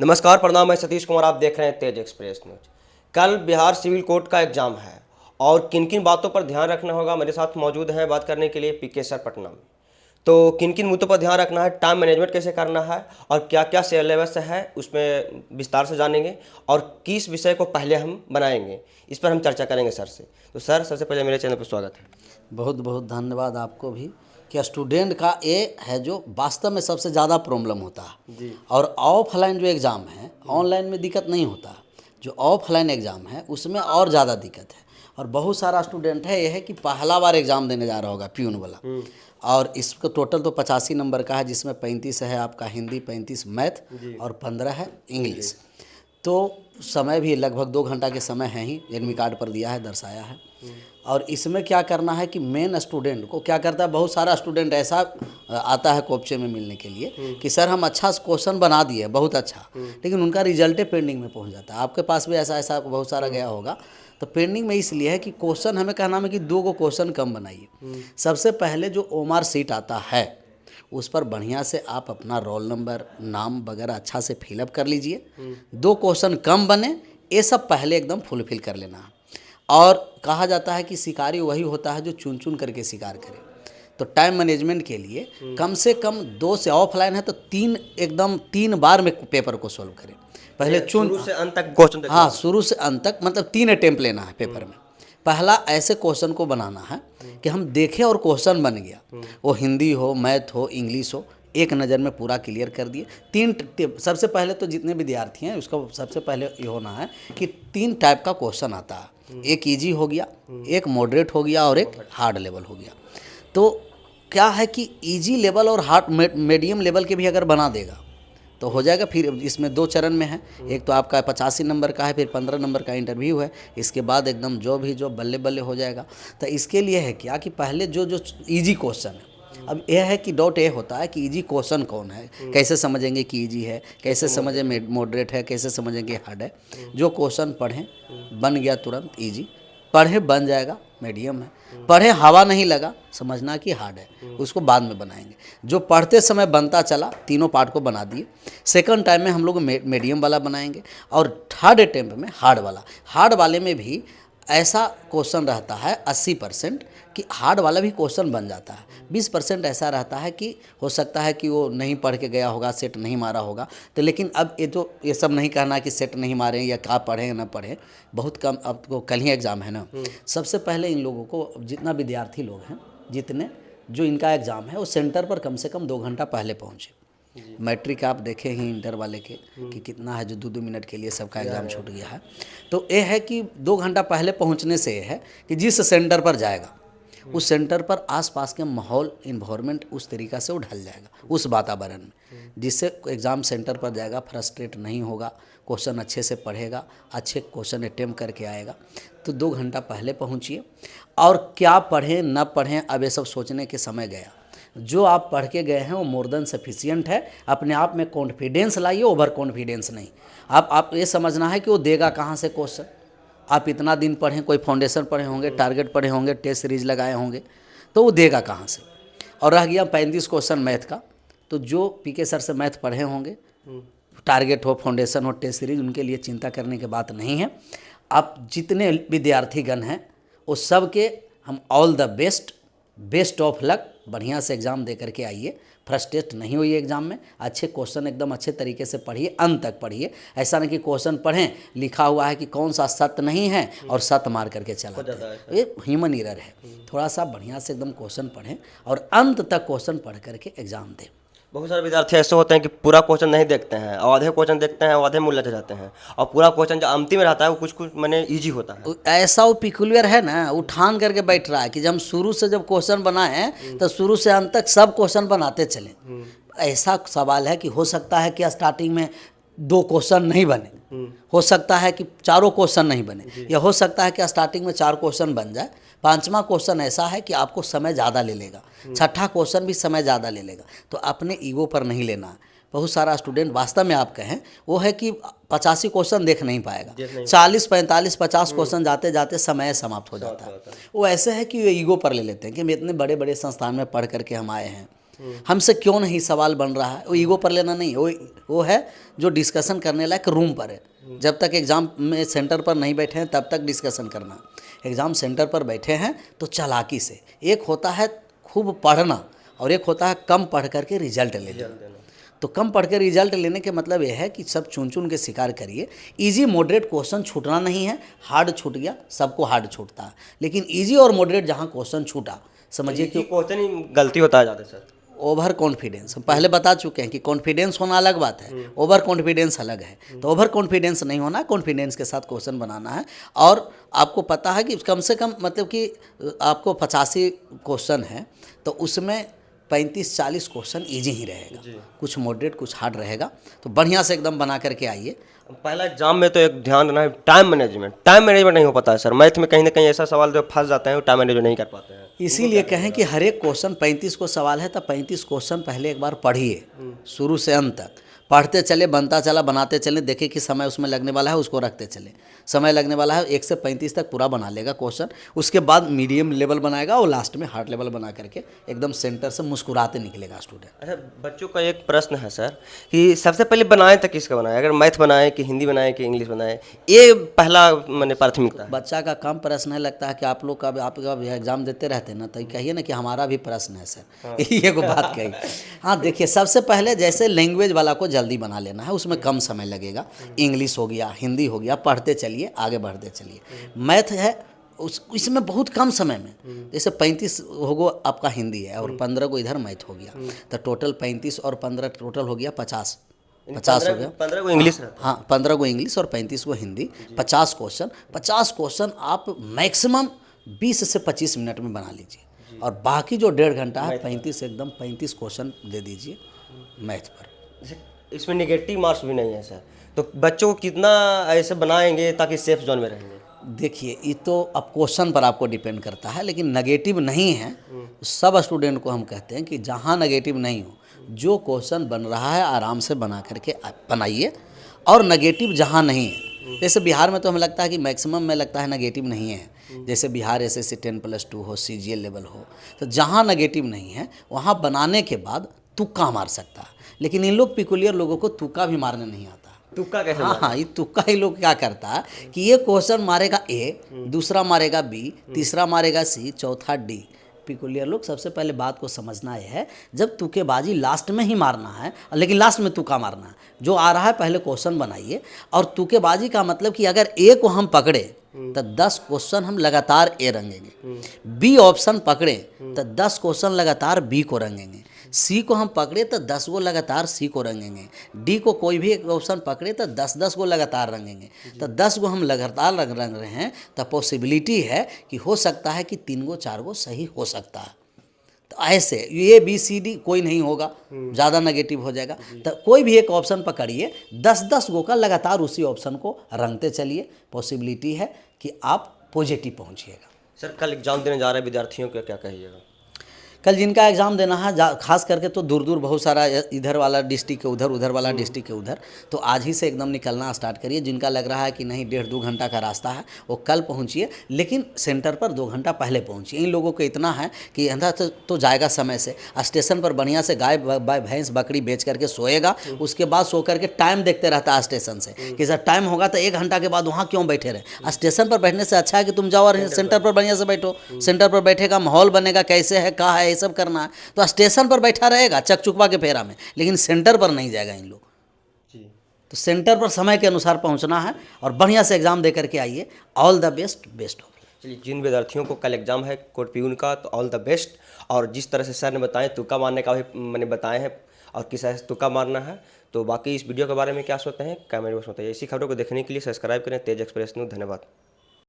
नमस्कार, प्रणाम। मैं सतीश कुमार, आप देख रहे हैं तेज एक्सप्रेस न्यूज। कल बिहार सिविल कोर्ट का एग्जाम है और किन किन बातों पर ध्यान रखना होगा, मेरे साथ मौजूद हैं बात करने के लिए पीके सर पटना में। तो किन किन मुद्दों पर ध्यान रखना है, टाइम मैनेजमेंट कैसे करना है और क्या क्या सिलेबस है उसमें विस्तार से जानेंगे और किस विषय को पहले हम बनाएंगे, इस पर हम चर्चा करेंगे सर से। तो सर, सबसे पहले मेरे चैनल पर स्वागत है। बहुत बहुत धन्यवाद आपको भी कि स्टूडेंट का ये है जो वास्तव में सबसे ज़्यादा प्रॉब्लम होता है जी। और ऑफलाइन जो एग्ज़ाम है, ऑनलाइन में दिक्कत नहीं होता। जो ऑफलाइन एग्ज़ाम है उसमें और ज़्यादा दिक्कत है। और बहुत सारा स्टूडेंट है, ये है कि पहला बार एग्ज़ाम देने जा रहा होगा प्यून वाला, और इसको टोटल तो 85 नंबर का है, जिसमें 35 है आपका हिंदी, 35 मैथ और 15 है इंग्लिश। तो समय भी लगभग 2 घंटा के समय है ही, एडमिट कार्ड पर दिया है, दर्शाया है। और इसमें क्या करना है कि मेन स्टूडेंट को क्या करता है, बहुत सारा स्टूडेंट ऐसा आता है कोपचे में मिलने के लिए कि सर हम अच्छा क्वेश्चन बना दिए, बहुत अच्छा, लेकिन उनका रिजल्टे पेंडिंग में पहुंच जाता है। आपके पास भी ऐसा ऐसा बहुत सारा गया होगा। तो पेंडिंग में इसलिए है कि क्वेश्चन हमें कहना है कि 2 क्वेश्चन कम बनाइए। सबसे पहले जो ओमार सीट आता है उस पर बढ़िया से आप अपना रोल नंबर, नाम वगैरह अच्छा से फिलअप कर लीजिए। 2 क्वेश्चन कम बने, ये सब पहले एकदम फुलफिल कर लेना है। और कहा जाता है कि शिकारी वही होता है जो चुन चुन करके शिकार करे। तो टाइम मैनेजमेंट के लिए कम से कम 2 से, ऑफलाइन है तो 3, एकदम 3 बार में पेपर को सॉल्व करें। पहले शुरू से अंत तक क्वेश्चन देखना हाँ, है। शुरू से अंत तक, मतलब 3 अटेम्प्ट लेना है पेपर में। पहला ऐसे क्वेश्चन को बनाना है कि हम देखें और क्वेश्चन बन गया, वो हिंदी हो, मैथ हो, इंग्लिश हो, एक नज़र में पूरा क्लियर कर दिए। सबसे पहले तो जितने विद्यार्थी हैं उसका सबसे पहले ये होना है कि 3 टाइप का क्वेश्चन आता है। एक इजी हो गया, एक मॉडरेट हो गया और एक हार्ड लेवल हो गया। तो क्या है कि इजी लेवल और हार्ड मीडियम लेवल के भी अगर बना देगा तो हो जाएगा। फिर इसमें 2 चरण में है, एक तो आपका 85 नंबर का है, फिर 15 नंबर का इंटरव्यू है, इसके बाद एकदम जो बल्ले बल्ले हो जाएगा। तो इसके लिए है क्या कि पहले जो इजी क्वेश्चन है, अब यह है कि डाउट ये होता है कि इजी क्वेश्चन कौन है, कैसे समझेंगे कि इजी है, कैसे समझें मॉडरेट है, कैसे समझेंगे हार्ड है। जो क्वेश्चन पढ़ें बन गया तुरंत इजी, पढ़े बन जाएगा मीडियम है, पढ़े हवा नहीं लगा समझना कि हार्ड है, उसको बाद में बनाएंगे। जो पढ़ते समय बनता चला, तीनों पार्ट को बना दिए। सेकंड टाइम में हम लोग मीडियम वाला बनाएंगे और थर्ड अटेम्प्ट में हार्ड वाला। हार्ड वाले में भी ऐसा क्वेश्चन रहता है 80% कि हार्ड वाला भी क्वेश्चन बन जाता है। 20% ऐसा रहता है कि हो सकता है कि वो नहीं पढ़ के गया होगा, सेट नहीं मारा होगा। तो लेकिन अब ये सब नहीं कहना कि सेट नहीं मारें या क्या पढ़ें या ना पढ़ें, बहुत कम। अब तो कल ही एग्ज़ाम है ना। सबसे पहले इन लोगों को, जितना विद्यार्थी लोग हैं, जितने जो इनका एग्ज़ाम है, वो सेंटर पर कम से कम 2 घंटा पहले पहुँचे। मैट्रिक आप देखें ही इंटर वाले के कि कितना है, जो 2-2 मिनट के लिए सबका एग्ज़ाम छूट गया है। तो ये है कि 2 घंटा पहले पहुंचने से ये है कि जिस सेंटर पर जाएगा उस सेंटर पर आसपास के माहौल, इन्वायरमेंट उस तरीक़ा से वो ढल जाएगा उस वातावरण में, जिससे एग्ज़ाम सेंटर पर जाएगा फ्रस्ट्रेट नहीं होगा, क्वेश्चन अच्छे से पढ़ेगा, अच्छे क्वेश्चन अटेम्प्ट करके आएगा। तो 2 घंटा पहले पहुँचिए। और क्या पढ़ें न पढ़ें, अब ये सब सोचने के समय गया। जो आप पढ़ के गए हैं वो मोर देन सफिशिएंट है। अपने आप में कॉन्फिडेंस लाइए, ओवर कॉन्फिडेंस नहीं। आप ये समझना है कि वो देगा कहाँ से क्वेश्चन। आप इतना दिन पढ़ें, कोई फाउंडेशन पढ़े होंगे, टारगेट पढ़े होंगे, टेस्ट सीरीज लगाए होंगे, तो वो देगा कहाँ से। और रह गया 35 क्वेश्चन मैथ का, तो जो पीके सर से मैथ पढ़े होंगे, टारगेट हो, फाउंडेशन हो, टेस्ट सीरीज, उनके लिए चिंता करने की बात नहीं है। आप जितने विद्यार्थीगण हैं वो सब के हम all the best of luck. बढ़िया से एग्ज़ाम दे करके आइए, फ्रस्ट्रेट नहीं होइए एग्ज़ाम में। अच्छे क्वेश्चन एकदम अच्छे तरीके से पढ़िए, अंत तक पढ़िए। ऐसा नहीं कि क्वेश्चन पढ़ें, लिखा हुआ है कि कौन सा सत्य नहीं है और सत्य मार करके चलाते हैं, ये ह्यूमन एरर है। थोड़ा सा बढ़िया से एकदम क्वेश्चन पढ़ें और अंत तक क्वेश्चन पढ़ करके एग्ज़ाम दें। बहुत सारे विद्यार्थी ऐसे होते हैं कि पूरा क्वेश्चन नहीं देखते हैं और आधे क्वेश्चन देखते हैं और आधे में उलझ जाते हैं, और पूरा क्वेश्चन जो अंतिम में रहता है वो कुछ कुछ मैंने ईजी होता है। ऐसा वो पिकुलियर है ना, वो ठान करके बैठ रहा है कि जब हम शुरू से जब क्वेश्चन बनाए तो शुरू से अंत तक सब क्वेश्चन बनाते चले। ऐसा सवाल है कि हो सकता है कि स्टार्टिंग में 2 क्वेश्चन नहीं बने, हो सकता है कि चारों क्वेश्चन नहीं बने, या हो सकता है कि स्टार्टिंग में 4 क्वेश्चन बन जाए, 5वां क्वेश्चन ऐसा है कि आपको समय ज़्यादा ले लेगा, 6ठा क्वेश्चन भी समय ज़्यादा ले लेगा। तो अपने ईगो पर नहीं लेना है। बहुत सारा स्टूडेंट वास्तव में आप कहें वो है कि 85 क्वेश्चन देख नहीं पाएगा, 40, 45, 50 क्वेश्चन जाते जाते समय समाप्त हो जाता है। वो ऐसे है कि वे ईगो पर ले लेते हैं कि हम इतने बड़े बड़े संस्थान में पढ़ करके हम आए हैं, हमसे क्यों नहीं सवाल बन रहा है, वो ईगो पर लेना नहीं, वो है जो डिस्कशन करने लायक रूम पर है। जब तक एग्ज़ाम में सेंटर पर नहीं बैठे हैं तब तक डिस्कशन करना। एग्ज़ाम सेंटर पर बैठे हैं तो चालाकी से, एक होता है खूब पढ़ना और एक होता है कम पढ़ करके रिजल्ट ले लेना। तो कम पढ़ के रिजल्ट लेने के मतलब यह है कि सब चुन चुन के शिकार करिए। इजी मॉडरेट क्वेश्चन छूटना नहीं है, हार्ड छूट गया सबको हार्ड छूटता है, लेकिन इजी और मॉडरेट जहाँ क्वेश्चन छूटा समझिए कि क्वेश्चन ही गलती होता है ज़्यादा सर। ओवर कॉन्फिडेंस, हम पहले बता चुके हैं कि कॉन्फिडेंस होना अलग बात है, ओवर कॉन्फिडेंस अलग है। तो ओवर कॉन्फिडेंस नहीं होना, कॉन्फिडेंस के साथ क्वेश्चन बनाना है। और आपको पता है कि कम से कम मतलब कि आपको 85 क्वेश्चन है तो उसमें 35-40 क्वेश्चन इजी ही रहेगा, कुछ मॉडरेट कुछ हार्ड रहेगा। तो बढ़िया से एकदम बना करके आइए। पहला एग्जाम में तो एक ध्यान रखना है टाइम मैनेजमेंट। टाइम मैनेजमेंट नहीं हो पाता है सर, मैथ में कहीं ना कहीं ऐसा सवाल जो फंस जाते हैं, टाइम मैनेजमेंट नहीं कर पाते हैं। इसीलिए कहें कि हर एक क्वेश्चन 35 को सवाल है तो 35 क्वेश्चन पहले एक बार पढ़िए शुरू से अंत तक, पढ़ते चले, बनता चला, बनाते चले, देखें कि समय उसमें लगने वाला है उसको रखते चले। समय लगने वाला है 1 से 35 तक पूरा बना लेगा क्वेश्चन, उसके बाद मीडियम लेवल बनाएगा और लास्ट में हार्ड लेवल बना करके एकदम सेंटर से मुस्कुराते निकलेगा स्टूडेंट। अच्छा, बच्चों का एक प्रश्न है सर कि सबसे पहले बनाएं तो किसका बनाएं, अगर मैथ बनाएं कि हिंदी बनाएं कि इंग्लिश बनाएं, ये पहला मैंने प्राथमिकता है। बच्चा का कम प्रश्न है, लगता है कि आप लोग का आपका एग्जाम देते रहते हैं ना, तो कहिए ना कि हमारा भी प्रश्न है सर। ये को बात कही। हाँ देखिए, सबसे पहले जैसे लैंग्वेज वाला को जल्दी बना लेना है, उसमें कम समय लगेगा। इंग्लिश हो गया, हिंदी हो गया, पढ़ते चलिए आगे बढ़ते चलिए। मैथ है इसमें बहुत कम समय में, जैसे 35 होगो आपका हिंदी है और 15 को इधर मैथ हो गया, तो टोटल 35 और 15 टोटल हो गया 50 हो गया। 15 को इंग्लिश रहता है। हाँ 15 को इंग्लिश और 35 को हिंदी। 50 क्वेश्चन आप मैक्सिमम 20 से 25 मिनट में बना लीजिए, और बाकी जो 1.5 घंटा है 35 क्वेश्चन दे दीजिए मैथ पर। इसमें नेगेटिव मार्क्स भी नहीं है सर, तो बच्चों को कितना ऐसे बनाएंगे ताकि सेफ जोन में रहेंगे? देखिए, ये तो अब क्वेश्चन पर आपको डिपेंड करता है, लेकिन नेगेटिव नहीं है। सब स्टूडेंट को हम कहते हैं कि जहाँ नेगेटिव नहीं हो, जो क्वेश्चन बन रहा है आराम से बना करके बनाइए, और नेगेटिव जहाँ नहीं है, जैसे बिहार में तो हमें लगता है कि मैक्सिमम में लगता है नेगेटिव नहीं है। जैसे बिहार SSC 10+2 हो, CGL लेवल हो, तो जहाँ नेगेटिव नहीं है वहाँ बनाने के बाद तुक्का मार सकता है। लेकिन इन लोग पिकुलियर लोगों को तुक्का भी मारने नहीं आता। तुक्का कैसे? हाँ, ये तुक्का ही लोग क्या करता है कि ये क्वेश्चन मारेगा A, दूसरा मारेगा B, तीसरा मारेगा C, चौथा D। पिकुलियर लोग सबसे पहले बात को समझना यह है, जब तुक्केबाजी लास्ट में ही मारना है, लेकिन लास्ट में तुक्का मारना है। जो आ रहा है पहले क्वेश्चन बनाइए, और तुक्केबाजी का मतलब कि अगर A को हम पकड़े तो 10 क्वेश्चन हम लगातार A रंगेंगे, B ऑप्शन पकड़े तो 10 क्वेश्चन लगातार B को रंगेंगे, C को हम पकड़े तो 10 गो लगातार C को रंगेंगे, D को कोई भी एक ऑप्शन पकड़े तो 10 गो लगातार रंगेंगे। तो 10 गो हम लगातार रंग रहे हैं तो पॉसिबिलिटी है कि हो सकता है कि 3 गो 4 गो सही हो सकता है। तो ऐसे ABCD कोई नहीं होगा, ज़्यादा नेगेटिव हो जाएगा। तो कोई भी एक ऑप्शन पकड़िए, 10 गो का लगातार उसी ऑप्शन को रंगते चलिए, पॉसिबिलिटी है कि आप पॉजिटिव पहुंचिएगा। सर, कल एग्जाम देने जा रहे विद्यार्थियों को क्या कहिएगा? कल जिनका एग्ज़ाम देना है, खास करके तो दूर दूर बहुत सारा, इधर वाला डिस्ट्रिक्ट के उधर, उधर वाला डिस्ट्रिक्ट के उधर, तो आज ही से एकदम निकलना स्टार्ट करिए। जिनका लग रहा है कि नहीं 1.5-2 घंटा का रास्ता है, वो कल पहुंचिए, लेकिन सेंटर पर 2 घंटा पहले पहुंचिए। इन लोगों को इतना है कि अंधा तो जाएगा समय से, स्टेशन पर बढ़िया से गाय भैंस बकरी बेच करके सोएगा, उसके बाद सो करके टाइम देखते रहता है स्टेशन से कि सर टाइम होगा तो 1 घंटा के बाद वहाँ क्यों बैठे रहे। स्टेशन पर बैठने से अच्छा है कि तुम जाओ और सेंटर पर बढ़िया से बैठो। सेंटर पर बैठेगा, माहौल बनेगा, कैसे है कहाँ है ये सब करना है, तो स्टेशन पर बैठा रहेगा चकचुकवा के फेरा में, लेकिन सेंटर पर नहीं जाएगा इन लोग। तो सेंटर पर समय के अनुसार पहुंचना है और बढ़िया से एग्जाम दे करके आइए। ऑल द बेस्ट, बेस्ट हो। चलिए, जिन विद्यार्थियों को कल एग्जाम है कोर्ट प्यून का, तो ऑल द बेस्ट। और जिस तरह से सर ने बताया तुक्का मारने का भी मैंने बताए हैं, और किस तरह से तुक्का मारना है, तो बाकी इस वीडियो के बारे में क्या सोचते हैं कमेंट बॉक्स में बताइए। इसी खबरों को देखने के लिए सब्सक्राइब करें तेज एक्सप्रेस न्यूज़। धन्यवाद।